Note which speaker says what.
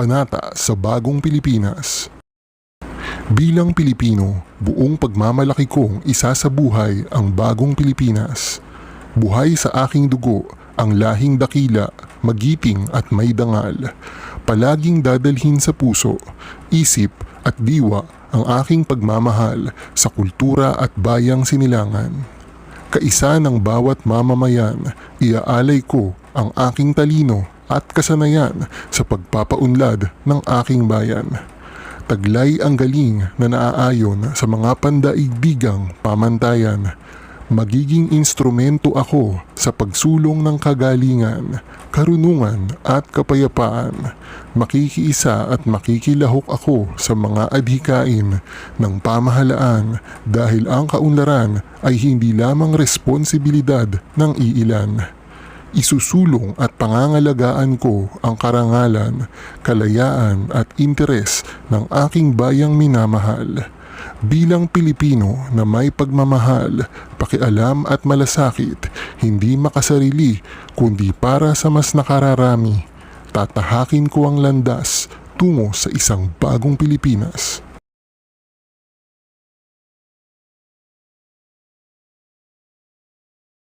Speaker 1: Kabanata sa Bagong Pilipinas. Bilang Pilipino, buong pagmamalaki kong isasabuhay ang Bagong Pilipinas. Buhay sa aking dugo ang lahing dakila, magiting at may dangal. Palaging dadalhin sa puso, isip at diwa ang aking pagmamahal sa kultura at bayang sinilangan. Kaisa ng bawat mamamayan, iaalay ko ang aking talino at kasanayan sa pagpapaunlad ng aking bayan. Taglay ang galing na naaayon sa mga pandaigdigang pamantayan. Magiging instrumento ako sa pagsulong ng kagalingan, karunungan at kapayapaan. Makikiisa at makikilahok ako sa mga adhikain ng pamahalaan dahil ang kaunlaran ay hindi lamang responsibilidad ng iilan. Isusulong at pangangalagaan ko ang karangalan, kalayaan at interes ng aking bayang minamahal. Bilang Pilipino na may pagmamahal, pakialam at malasakit, hindi makasarili kundi para sa mas nakararami, tatahakin ko ang landas tungo sa isang bagong Pilipinas.